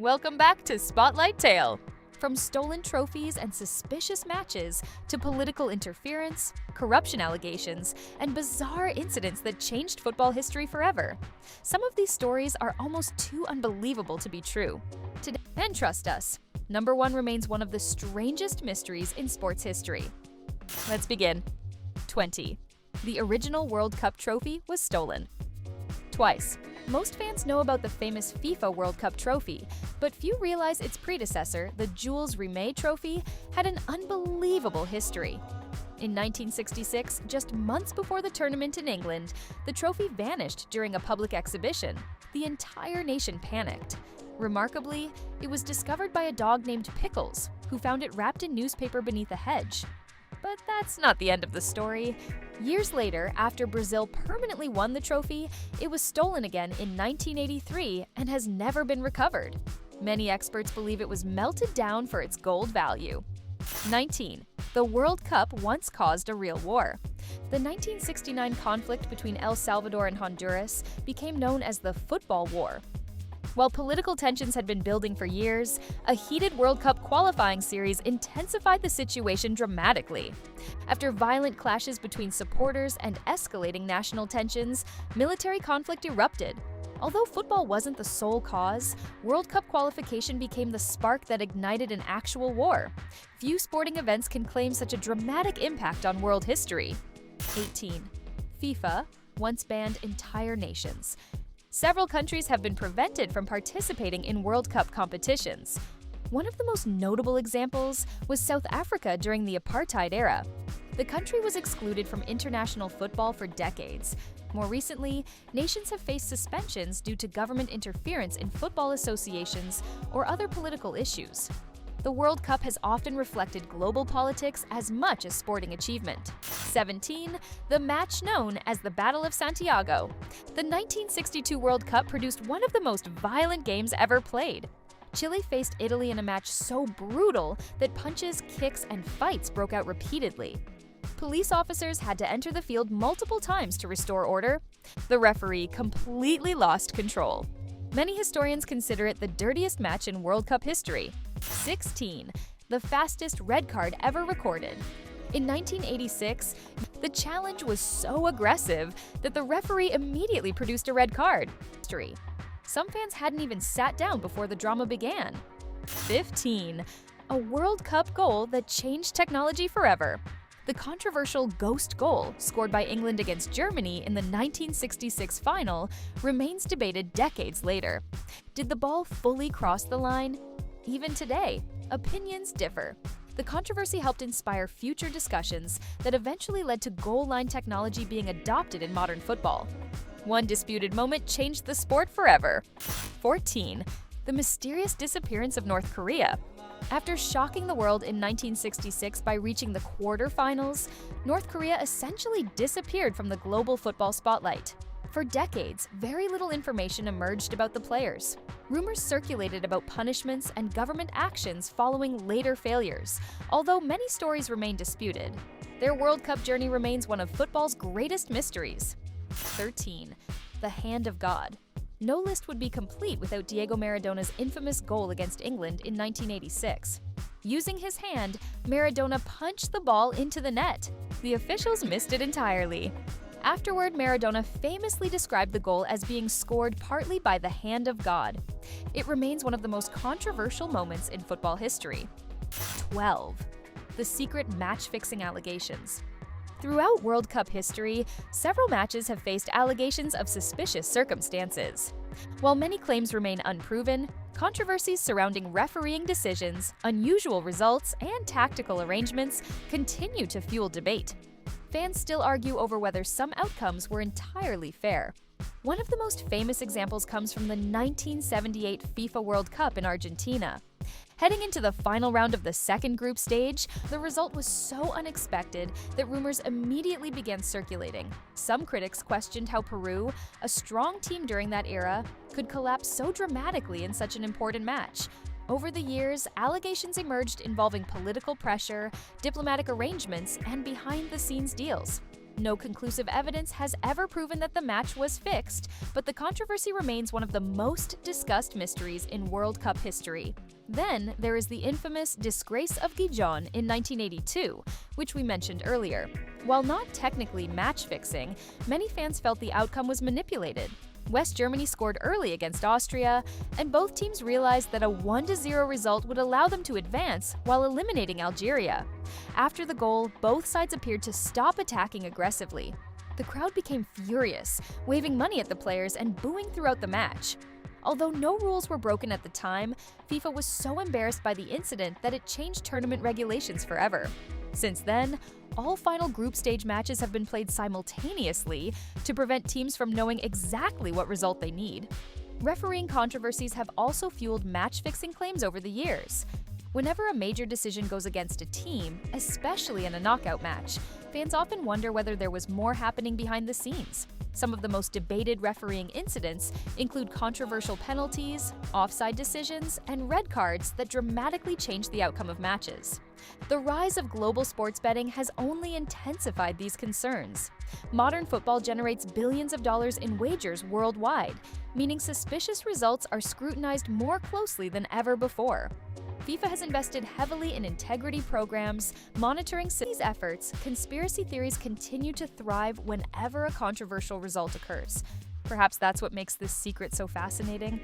Welcome back to Spotlight Tale. From stolen trophies and suspicious matches to political interference, corruption allegations, and bizarre incidents that changed football history forever. Some of these stories are almost too unbelievable to be true. Today, and trust us, number one remains one of the strangest mysteries in sports history. Let's begin. 20. The original World Cup trophy was stolen. Twice. Most fans know about the famous FIFA World Cup trophy, but few realize its predecessor, the Jules Rimet trophy, had an unbelievable history. In 1966, just months before the tournament in England, the trophy vanished during a public exhibition. The entire nation panicked. Remarkably, it was discovered by a dog named Pickles, who found it wrapped in newspaper beneath a hedge. But that's not the end of the story. Years later, after Brazil permanently won the trophy, it was stolen again in 1983 and has never been recovered. Many experts believe it was melted down for its gold value. 19. The World Cup once caused a real war. The 1969 conflict between El Salvador and Honduras became known as the Football War. While political tensions had been building for years, a heated World Cup qualifying series intensified the situation dramatically. After violent clashes between supporters and escalating national tensions, military conflict erupted. Although football wasn't the sole cause, World Cup qualification became the spark that ignited an actual war. Few sporting events can claim such a dramatic impact on world history. 18. FIFA once banned entire nations. Several countries have been prevented from participating in World Cup competitions. One of the most notable examples was South Africa during the apartheid era. The country was excluded from international football for decades. More recently, nations have faced suspensions due to government interference in football associations or other political issues. The World Cup has often reflected global politics as much as sporting achievement. 17. The match known as the Battle of Santiago. The 1962 World Cup produced one of the most violent games ever played. Chile faced Italy in a match so brutal that punches, kicks, and fights broke out repeatedly. Police officers had to enter the field multiple times to restore order. The referee completely lost control. Many historians consider it the dirtiest match in World Cup history. 16. The fastest red card ever recorded. In 1986, the challenge was so aggressive that the referee immediately produced a red card. Some fans hadn't even sat down before the drama began. 15. A World Cup goal that changed technology forever. The controversial ghost goal, scored by England against Germany in the 1966 final, remains debated decades later. Did the ball fully cross the line? Even today, opinions differ. The controversy helped inspire future discussions that eventually led to goal line technology being adopted in modern football. One disputed moment changed the sport forever. 14. The mysterious disappearance of North Korea. After shocking the world in 1966 by reaching the quarterfinals, North Korea essentially disappeared from the global football spotlight. For decades, very little information emerged about the players. Rumors circulated about punishments and government actions following later failures, although many stories remain disputed. Their World Cup journey remains one of football's greatest mysteries. 13. The Hand of God. No list would be complete without Diego Maradona's infamous goal against England in 1986. Using his hand, Maradona punched the ball into the net. The officials missed it entirely. Afterward, Maradona famously described the goal as being scored partly by the hand of God. It remains one of the most controversial moments in football history. 12. The secret match-fixing allegations. Throughout World Cup history, several matches have faced allegations of suspicious circumstances. While many claims remain unproven, controversies surrounding refereeing decisions, unusual results, and tactical arrangements continue to fuel debate. Fans still argue over whether some outcomes were entirely fair. One of the most famous examples comes from the 1978 FIFA World Cup in Argentina. Heading into the final round of the second group stage, the result was so unexpected that rumors immediately began circulating. Some critics questioned how Peru, a strong team during that era, could collapse so dramatically in such an important match. Over the years, allegations emerged involving political pressure, diplomatic arrangements, and behind-the-scenes deals. No conclusive evidence has ever proven that the match was fixed, but the controversy remains one of the most discussed mysteries in World Cup history. Then there is the infamous disgrace of Gijon in 1982, which we mentioned earlier. While not technically match-fixing, many fans felt the outcome was manipulated. West Germany scored early against Austria, and both teams realized that a 1-0 result would allow them to advance while eliminating Algeria. After the goal, both sides appeared to stop attacking aggressively. The crowd became furious, waving money at the players and booing throughout the match. Although no rules were broken at the time, FIFA was so embarrassed by the incident that it changed tournament regulations forever. Since then, all final group stage matches have been played simultaneously to prevent teams from knowing exactly what result they need. Refereeing controversies have also fueled match-fixing claims over the years. Whenever a major decision goes against a team, especially in a knockout match, fans often wonder whether there was more happening behind the scenes. Some of the most debated refereeing incidents include controversial penalties, offside decisions, and red cards that dramatically change the outcome of matches. The rise of global sports betting has only intensified these concerns. Modern football generates billions of dollars in wagers worldwide, meaning suspicious results are scrutinized more closely than ever before. FIFA has invested heavily in integrity programs, monitoring these efforts. Conspiracy theories continue to thrive whenever a controversial result occurs. Perhaps that's what makes this secret so fascinating.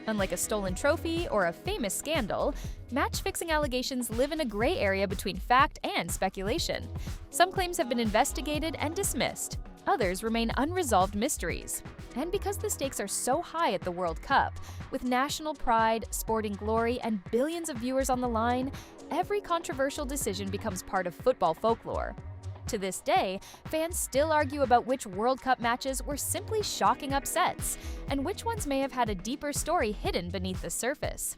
Unlike a stolen trophy or a famous scandal, match-fixing allegations live in a gray area between fact and speculation. Some claims have been investigated and dismissed. Others remain unresolved mysteries. And because the stakes are so high at the World Cup, with national pride, sporting glory, and billions of viewers on the line, every controversial decision becomes part of football folklore. To this day, fans still argue about which World Cup matches were simply shocking upsets, and which ones may have had a deeper story hidden beneath the surface.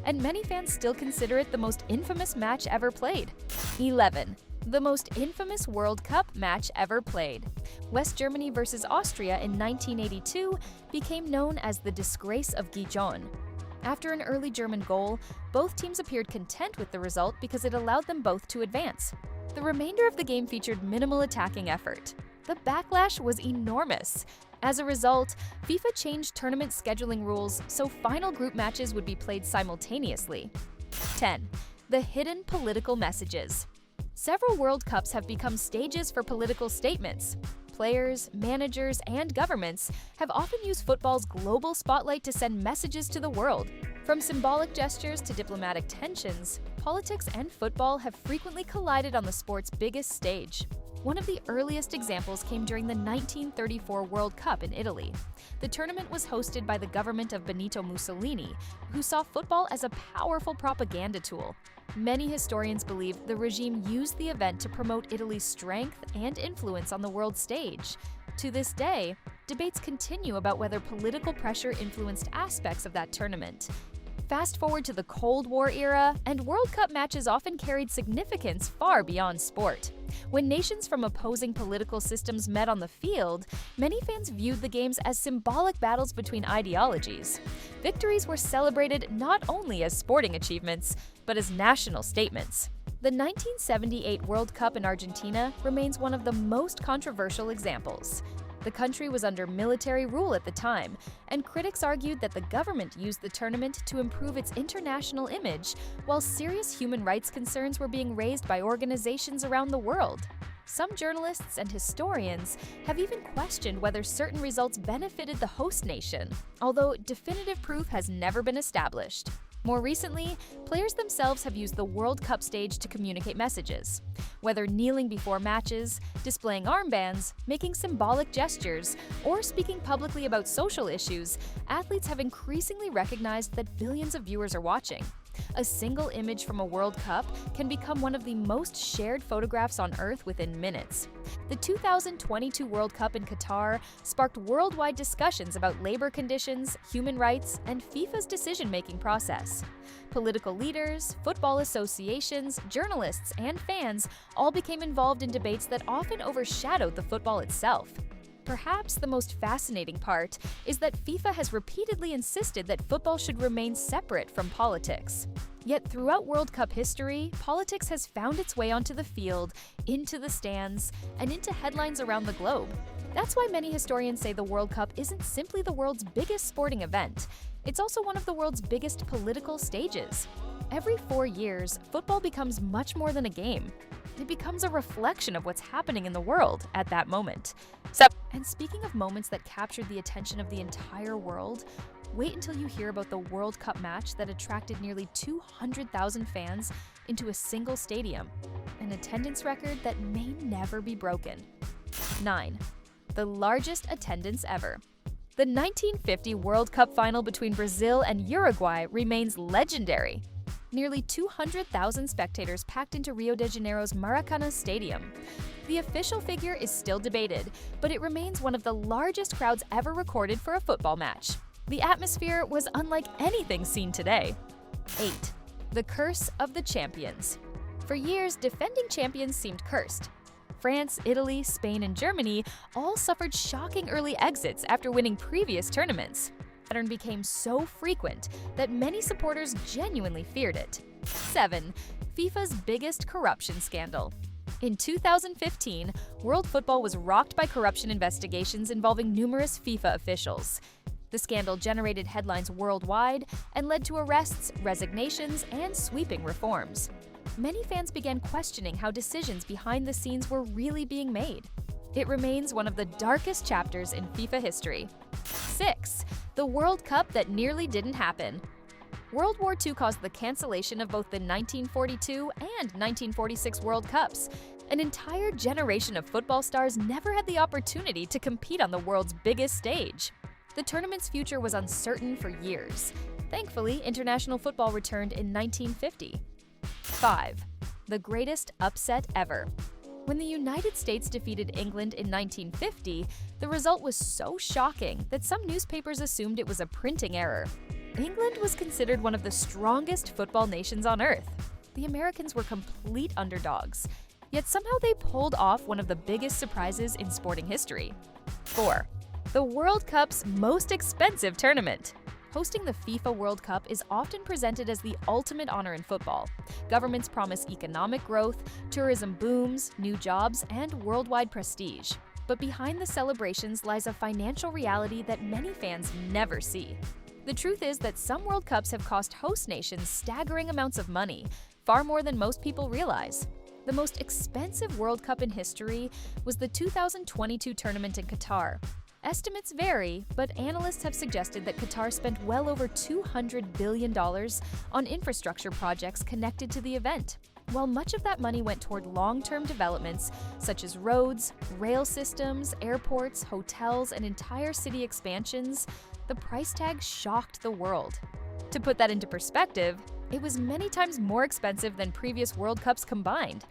And many fans still consider it the most infamous match ever played. 11. The most infamous World Cup match ever played. West Germany versus Austria in 1982 became known as the disgrace of Gijon. After an early German goal, both teams appeared content with the result because it allowed them both to advance. The remainder of the game featured minimal attacking effort. The backlash was enormous. As a result, FIFA changed tournament scheduling rules so final group matches would be played simultaneously. 10. The hidden political messages. Several World Cups have become stages for political statements. Players, managers, and governments have often used football's global spotlight to send messages to the world. From symbolic gestures to diplomatic tensions, politics and football have frequently collided on the sport's biggest stage. One of the earliest examples came during the 1934 World Cup in Italy. The tournament was hosted by the government of Benito Mussolini, who saw football as a powerful propaganda tool. Many historians believe the regime used the event to promote Italy's strength and influence on the world stage. To this day, debates continue about whether political pressure influenced aspects of that tournament. Fast forward to the Cold War era, and World Cup matches often carried significance far beyond sport. When nations from opposing political systems met on the field, many fans viewed the games as symbolic battles between ideologies. Victories were celebrated not only as sporting achievements, but as national statements. The 1978 World Cup in Argentina remains one of the most controversial examples. The country was under military rule at the time, and critics argued that the government used the tournament to improve its international image, while serious human rights concerns were being raised by organizations around the world. Some journalists and historians have even questioned whether certain results benefited the host nation, although definitive proof has never been established. More recently, players themselves have used the World Cup stage to communicate messages. Whether kneeling before matches, displaying armbands, making symbolic gestures, or speaking publicly about social issues, athletes have increasingly recognized that billions of viewers are watching. A single image from a World Cup can become one of the most shared photographs on Earth within minutes. The 2022 World Cup in Qatar sparked worldwide discussions about labor conditions, human rights, and FIFA's decision-making process. Political leaders, football associations, journalists, and fans all became involved in debates that often overshadowed the football itself. Perhaps the most fascinating part is that FIFA has repeatedly insisted that football should remain separate from politics. Yet throughout World Cup history, politics has found its way onto the field, into the stands, and into headlines around the globe. That's why many historians say the World Cup isn't simply the world's biggest sporting event, it's also one of the world's biggest political stages. Every 4 years, football becomes much more than a game. It becomes a reflection of what's happening in the world at that moment. And speaking of moments that captured the attention of the entire world, wait until you hear about the World Cup match that attracted nearly 200,000 fans into a single stadium, an attendance record that may never be broken. 9. The largest attendance ever. The 1950 World Cup final between Brazil and Uruguay remains legendary. Nearly 200,000 spectators packed into Rio de Janeiro's Maracanã Stadium. The official figure is still debated, but it remains one of the largest crowds ever recorded for a football match. The atmosphere was unlike anything seen today. 8. The curse of the champions. For years, defending champions seemed cursed. France, Italy, Spain, and Germany all suffered shocking early exits after winning previous tournaments. The pattern became so frequent that many supporters genuinely feared it. 7. FIFA's biggest corruption scandal. In 2015, world football was rocked by corruption investigations involving numerous FIFA officials. The scandal generated headlines worldwide and led to arrests, resignations, and sweeping reforms. Many fans began questioning how decisions behind the scenes were really being made. It remains one of the darkest chapters in FIFA history. 6. The World Cup that nearly didn't happen. World War II caused the cancellation of both the 1942 and 1946 World Cups. An entire generation of football stars never had the opportunity to compete on the world's biggest stage. The tournament's future was uncertain for years. Thankfully, international football returned in 1950. 5. The greatest upset ever. When the United States defeated England in 1950, the result was so shocking that some newspapers assumed it was a printing error. England was considered one of the strongest football nations on earth. The Americans were complete underdogs, yet somehow they pulled off one of the biggest surprises in sporting history. 4. The World Cup's most expensive tournament. Hosting the FIFA World Cup is often presented as the ultimate honor in football. Governments promise economic growth, tourism booms, new jobs, and worldwide prestige. But behind the celebrations lies a financial reality that many fans never see. The truth is that some World Cups have cost host nations staggering amounts of money, far more than most people realize. The most expensive World Cup in history was the 2022 tournament in Qatar. Estimates vary, but analysts have suggested that Qatar spent well over $200 billion on infrastructure projects connected to the event. While much of that money went toward long-term developments such as roads, rail systems, airports, hotels, and entire city expansions, the price tag shocked the world. To put that into perspective, it was many times more expensive than previous World Cups combined.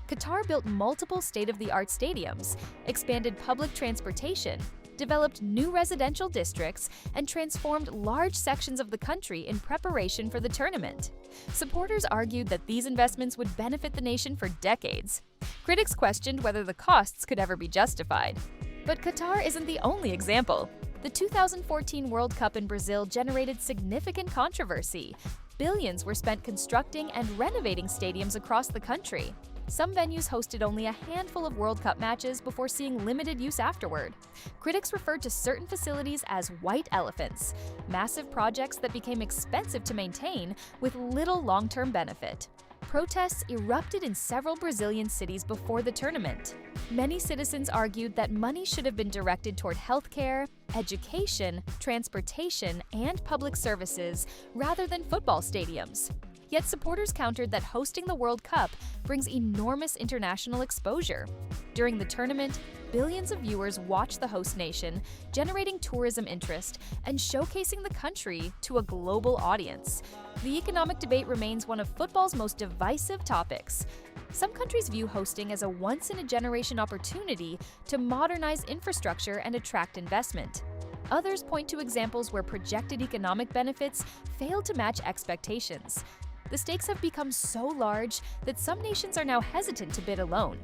Qatar built multiple state-of-the-art stadiums, expanded public transportation, developed new residential districts, and transformed large sections of the country in preparation for the tournament. Supporters argued that these investments would benefit the nation for decades. Critics questioned whether the costs could ever be justified. But Qatar isn't the only example. The 2014 World Cup in Brazil generated significant controversy. Billions were spent constructing and renovating stadiums across the country. Some venues hosted only a handful of World Cup matches before seeing limited use afterward. Critics referred to certain facilities as white elephants, massive projects that became expensive to maintain with little long-term benefit. Protests erupted in several Brazilian cities before the tournament. Many citizens argued that money should have been directed toward healthcare, education, transportation, and public services rather than football stadiums. Yet supporters countered that hosting the World Cup brings enormous international exposure. During the tournament, billions of viewers watch the host nation, generating tourism interest and showcasing the country to a global audience. The economic debate remains one of football's most divisive topics. Some countries view hosting as a once-in-a-generation opportunity to modernize infrastructure and attract investment. Others point to examples where projected economic benefits failed to match expectations. The stakes have become so large that some nations are now hesitant to bid alone.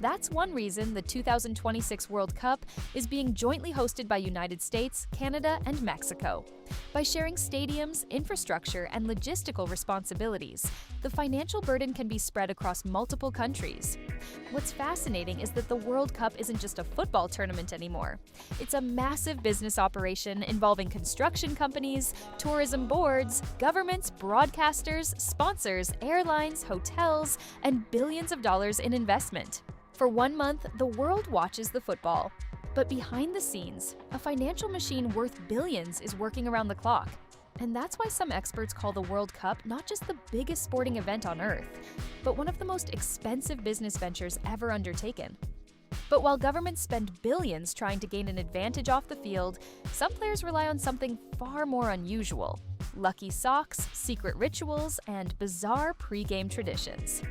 That's one reason the 2026 World Cup is being jointly hosted by United States, Canada, and Mexico. By sharing stadiums, infrastructure, and logistical responsibilities, the financial burden can be spread across multiple countries. What's fascinating is that the World Cup isn't just a football tournament anymore. It's a massive business operation involving construction companies, tourism boards, governments, broadcasters, sponsors, airlines, hotels, and billions of dollars in investment. For 1 month, the world watches the football. But behind the scenes, a financial machine worth billions is working around the clock. And that's why some experts call the World Cup not just the biggest sporting event on Earth, but one of the most expensive business ventures ever undertaken. But while governments spend billions trying to gain an advantage off the field, some players rely on something far more unusual: lucky socks, secret rituals, and bizarre pre-game traditions.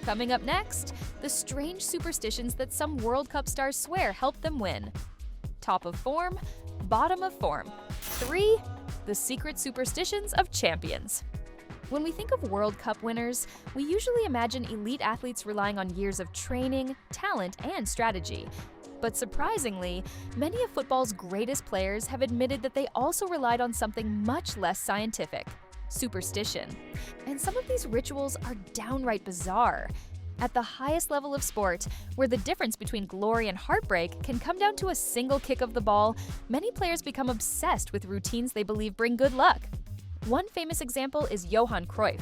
Coming up next, the strange superstitions that some World Cup stars swear help them win. Top of form, bottom of form. 3. The secret superstitions of champions. When we think of World Cup winners, we usually imagine elite athletes relying on years of training, talent, and strategy. But surprisingly, many of football's greatest players have admitted that they also relied on something much less scientific: superstition. And some of these rituals are downright bizarre. At the highest level of sport, where the difference between glory and heartbreak can come down to a single kick of the ball, many players become obsessed with routines they believe bring good luck. One famous example is Johan Cruyff.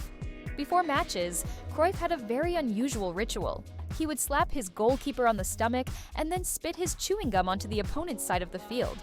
Before matches, Cruyff had a very unusual ritual. He would slap his goalkeeper on the stomach and then spit his chewing gum onto the opponent's side of the field.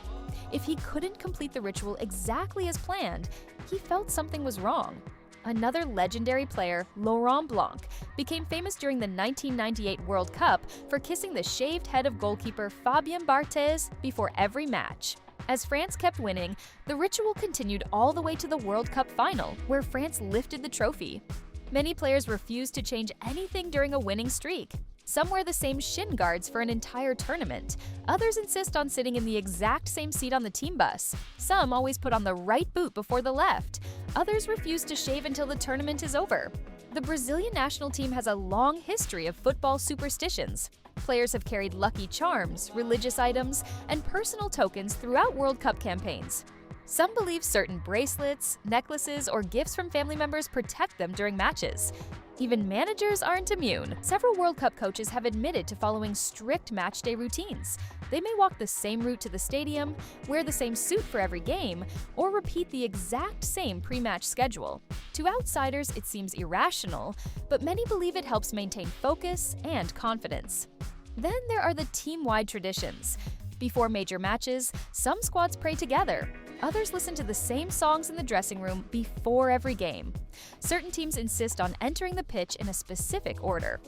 If he couldn't complete the ritual exactly as planned, he felt something was wrong. Another legendary player, Laurent Blanc, became famous during the 1998 World Cup for kissing the shaved head of goalkeeper Fabien Barthez before every match. As France kept winning, the ritual continued all the way to the World Cup final, where France lifted the trophy. Many players refused to change anything during a winning streak. Some wear the same shin guards for an entire tournament. Others insist on sitting in the exact same seat on the team bus. Some always put on the right boot before the left. Others refuse to shave until the tournament is over. The Brazilian national team has a long history of football superstitions. Players have carried lucky charms, religious items, and personal tokens throughout World Cup campaigns. Some believe certain bracelets, necklaces, or gifts from family members protect them during matches. Even managers aren't immune. Several World Cup coaches have admitted to following strict matchday routines. They may walk the same route to the stadium, wear the same suit for every game, or repeat the exact same pre-match schedule. To outsiders, it seems irrational, but many believe it helps maintain focus and confidence. Then there are the team-wide traditions. Before major matches, some squads pray together. Others listen to the same songs in the dressing room before every game. Certain teams insist on entering the pitch in a specific order.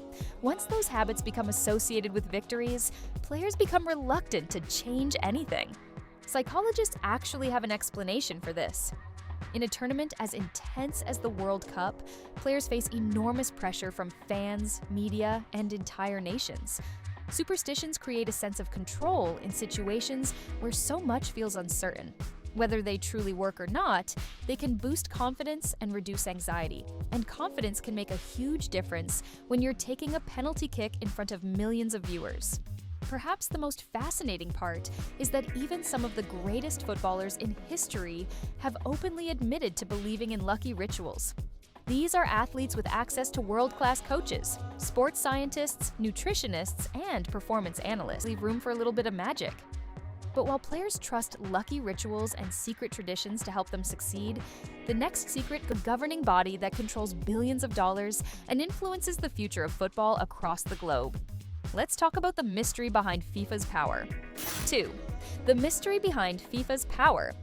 Once those habits become associated with victories, players become reluctant to change anything. Psychologists actually have an explanation for this. In a tournament as intense as the World Cup, players face enormous pressure from fans, media, and entire nations. Superstitions create a sense of control in situations where so much feels uncertain. Whether they truly work or not, they can boost confidence and reduce anxiety. And confidence can make a huge difference when you're taking a penalty kick in front of millions of viewers. Perhaps the most fascinating part is that even some of the greatest footballers in history have openly admitted to believing in lucky rituals. These are athletes with access to world-class coaches, sports scientists, nutritionists, and performance analysts. Leave room for a little bit of magic. But while players trust lucky rituals and secret traditions to help them succeed, the next secret, a governing body that controls billions of dollars and influences the future of football across the globe. Let's talk about the mystery behind FIFA's power. 2. The mystery behind FIFA's power.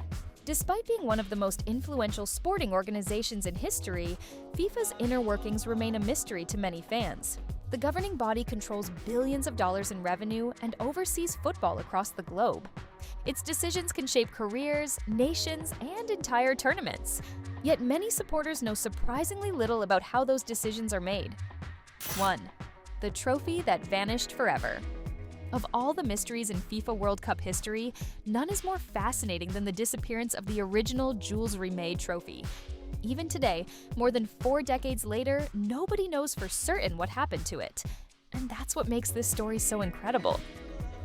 Despite being one of the most influential sporting organizations in history, FIFA's inner workings remain a mystery to many fans. The governing body controls billions of dollars in revenue and oversees football across the globe. Its decisions can shape careers, nations, and entire tournaments. Yet many supporters know surprisingly little about how those decisions are made. 1. The trophy that vanished forever. Of all the mysteries in FIFA World Cup history, none is more fascinating than the disappearance of the original Jules Rimet trophy. Even today, more than 4 decades later, nobody knows for certain what happened to it. And that's what makes this story so incredible.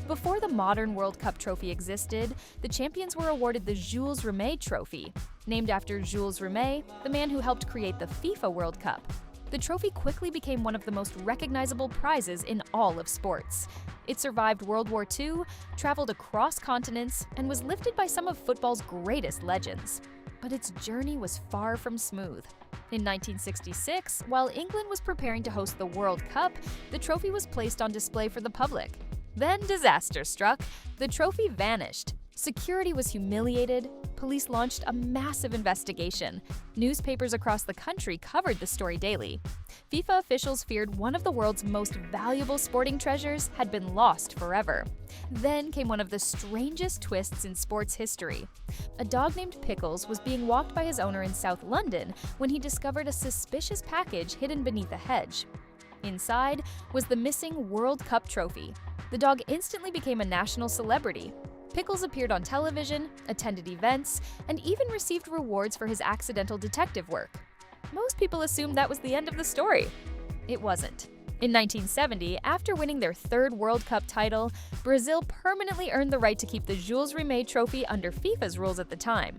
Before the modern World Cup trophy existed, the champions were awarded the Jules Rimet Trophy, named after Jules Rimet, the man who helped create the FIFA World Cup. The trophy quickly became one of the most recognizable prizes in all of sports. It survived World War II, traveled across continents, and was lifted by some of football's greatest legends. But its journey was far from smooth. In 1966, while England was preparing to host the World Cup, the trophy was placed on display for the public. Then disaster struck. The trophy vanished. Security was humiliated. Police launched a massive investigation. Newspapers across the country covered the story daily. FIFA officials feared one of the world's most valuable sporting treasures had been lost forever. Then came one of the strangest twists in sports history. A dog named Pickles was being walked by his owner in South London when he discovered a suspicious package hidden beneath a hedge. Inside was the missing World Cup trophy. The dog instantly became a national celebrity. Pickles appeared on television, attended events, and even received rewards for his accidental detective work. Most people assumed that was the end of the story. It wasn't. In 1970, after winning their third World Cup title, Brazil permanently earned the right to keep the Jules Rimet Trophy under FIFA's rules at the time.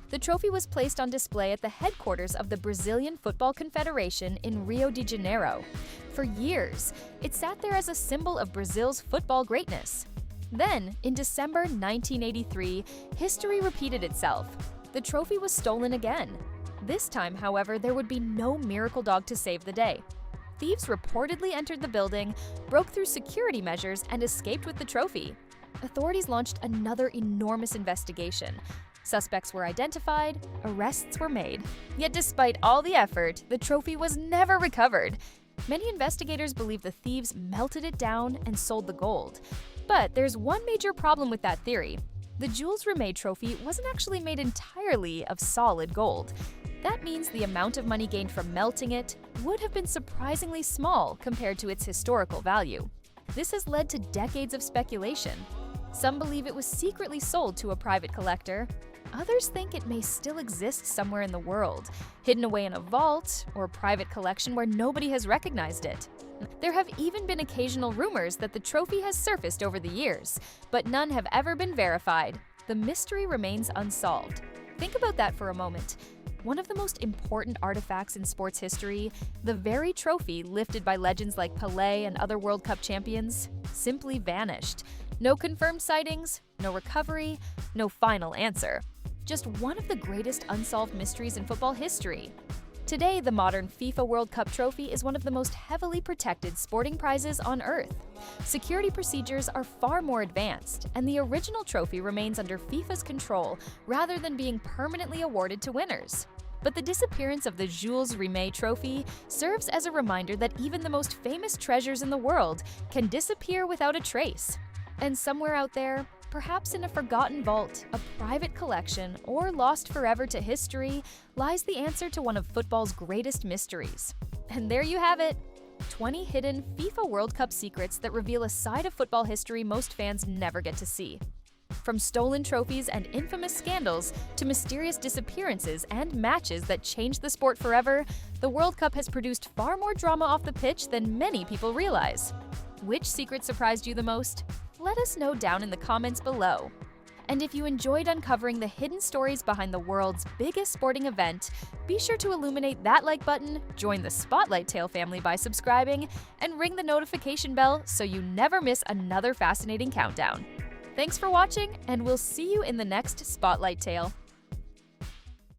The trophy was placed on display at the headquarters of the Brazilian Football Confederation in Rio de Janeiro. For years, it sat there as a symbol of Brazil's football greatness. Then, in December 1983, history repeated itself. The trophy was stolen again. This time, however, there would be no miracle dog to save the day. Thieves reportedly entered the building, broke through security measures, and escaped with the trophy. Authorities launched another enormous investigation. Suspects were identified, arrests were made. Yet despite all the effort, the trophy was never recovered. Many investigators believe the thieves melted it down and sold the gold. But there's one major problem with that theory. The Jules Rimet trophy wasn't actually made entirely of solid gold. That means the amount of money gained from melting it would have been surprisingly small compared to its historical value. This has led to decades of speculation. Some believe it was secretly sold to a private collector. Others think it may still exist somewhere in the world, hidden away in a vault or private collection where nobody has recognized it. There have even been occasional rumors that the trophy has surfaced over the years, but none have ever been verified. The mystery remains unsolved. Think about that for a moment. One of the most important artifacts in sports history, the very trophy lifted by legends like Pelé and other World Cup champions, simply vanished. No confirmed sightings, no recovery, no final answer. Just one of the greatest unsolved mysteries in football history. Today, the modern FIFA World Cup trophy is one of the most heavily protected sporting prizes on Earth. Security procedures are far more advanced, and the original trophy remains under FIFA's control rather than being permanently awarded to winners. But the disappearance of the Jules Rimet trophy serves as a reminder that even the most famous treasures in the world can disappear without a trace. And somewhere out there, perhaps in a forgotten vault, a private collection, or lost forever to history, lies the answer to one of football's greatest mysteries. And there you have it, 20 hidden FIFA World Cup secrets that reveal a side of football history most fans never get to see. From stolen trophies and infamous scandals to mysterious disappearances and matches that changed the sport forever, the World Cup has produced far more drama off the pitch than many people realize. Which secret surprised you the most? Let us know down in the comments below. And if you enjoyed uncovering the hidden stories behind the world's biggest sporting event, be sure to illuminate that like button, join the Spotlight Tale family by subscribing, and ring the notification bell so you never miss another fascinating countdown. Thanks for watching, and we'll see you in the next Spotlight Tale.